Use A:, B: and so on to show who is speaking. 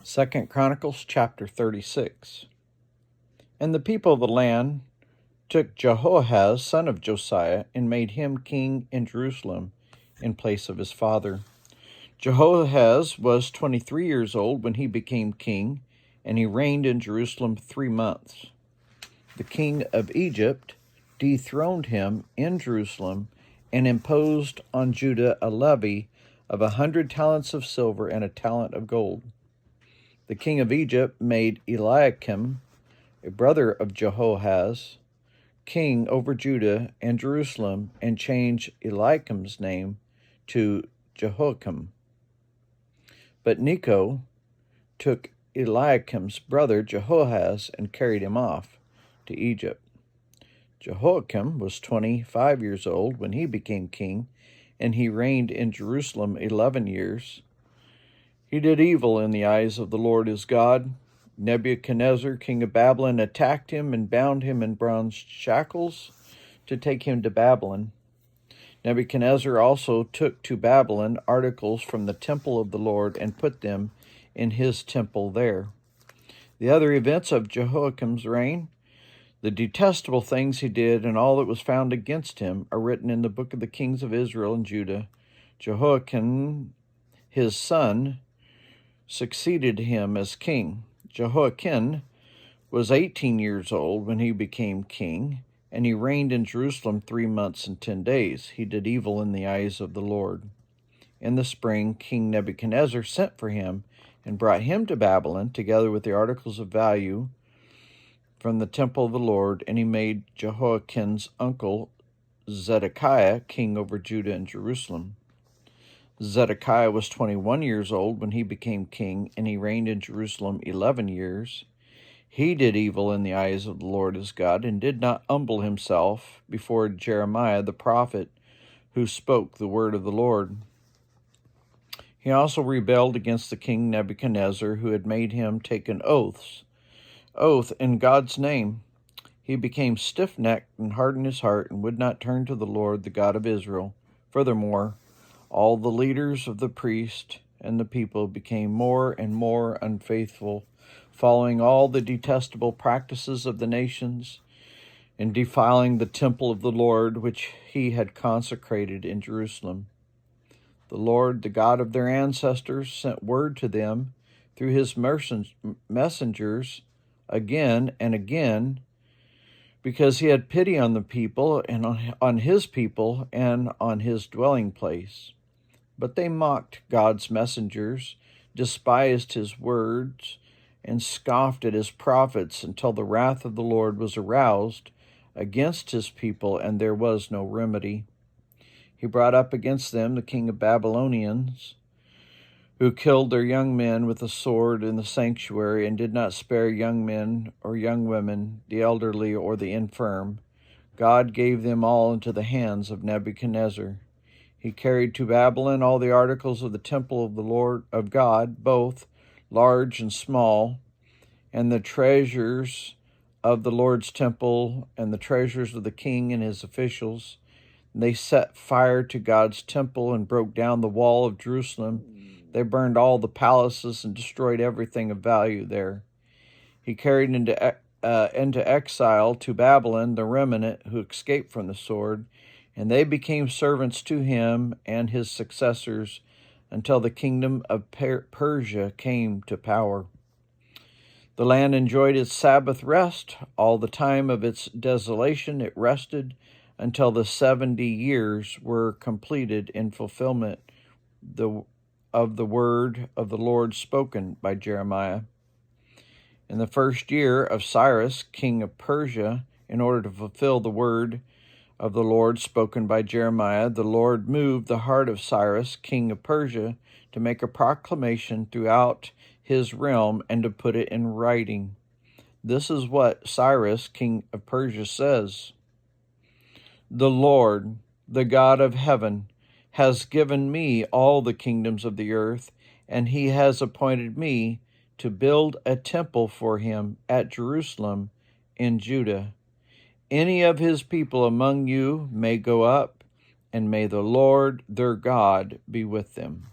A: 2 Chronicles chapter 36. And the people of the land took Jehoahaz, son of Josiah, and made him king in Jerusalem in place of his father. Jehoahaz was 23 years old when he became king, and he reigned in Jerusalem 3 months. The king of Egypt dethroned him in Jerusalem and imposed on Judah a levy of 100 talents of silver and a talent of gold. The king of Egypt made Eliakim, a brother of Jehoahaz, king over Judah and Jerusalem, and changed Eliakim's name to Jehoiakim. But Necho took Eliakim's brother Jehoahaz and carried him off to Egypt. Jehoiakim was 25 years old when he became king, and he reigned in Jerusalem 11 years. He did evil in the eyes of the Lord his God. Nebuchadnezzar, king of Babylon, attacked him and bound him in bronze shackles to take him to Babylon. Nebuchadnezzar also took to Babylon articles from the temple of the Lord and put them in his temple there. The other events of Jehoiakim's reign, the detestable things he did, and all that was found against him, are written in the book of the kings of Israel and Judah. Jehoiakim, his son, succeeded him as king. Jehoiakim was 18 years old when he became king, and he reigned in Jerusalem 3 months and 10 days. He did evil in the eyes of the Lord. In the spring, King Nebuchadnezzar sent for him and brought him to Babylon, together with the articles of value from the temple of the Lord, and he made Jehoiakim's uncle Zedekiah king over Judah and Jerusalem. Zedekiah was 21 years old when he became king, and he reigned in Jerusalem 11 years. He did evil in the eyes of the Lord his God, and did not humble himself before Jeremiah the prophet, who spoke the word of the Lord. He also rebelled against the king Nebuchadnezzar, who had made him take an oath in God's name. He became stiff-necked and hardened his heart, and would not turn to the Lord, the God of Israel. Furthermore, all the leaders of the priests and the people became more and more unfaithful, following all the detestable practices of the nations and defiling the temple of the Lord, which he had consecrated in Jerusalem. The Lord, the God of their ancestors, sent word to them through his messengers again and again, because he had pity on the people and on his people and on his dwelling place. But they mocked God's messengers, despised his words, and scoffed at his prophets until the wrath of the Lord was aroused against his people, and there was no remedy. He brought up against them the king of Babylonians, who killed their young men with a sword in the sanctuary, and did not spare young men or young women, the elderly or the infirm. God gave them all into the hands of Nebuchadnezzar. He carried to Babylon all the articles of the temple of the Lord of God, both large and small, and the treasures of the Lord's temple, and the treasures of the king and his officials. And they set fire to God's temple and broke down the wall of Jerusalem. They burned all the palaces and destroyed everything of value there. He carried into exile to Babylon the remnant who escaped from the sword, and they became servants to him and his successors until the kingdom of Persia came to power. The land enjoyed its Sabbath rest. All the time of its desolation it rested until the 70 years were completed in fulfillment of the word of the Lord spoken by Jeremiah. In the first year of Cyrus, king of Persia, in order to fulfill the word of the Lord spoken by Jeremiah, the Lord moved the heart of Cyrus, king of Persia, to make a proclamation throughout his realm and to put it in writing. This is what Cyrus, king of Persia, says: "The Lord, the God of heaven, has given me all the kingdoms of the earth, and he has appointed me to build a temple for him at Jerusalem in Judah. Any of his people among you may go up, and may the Lord their God be with them."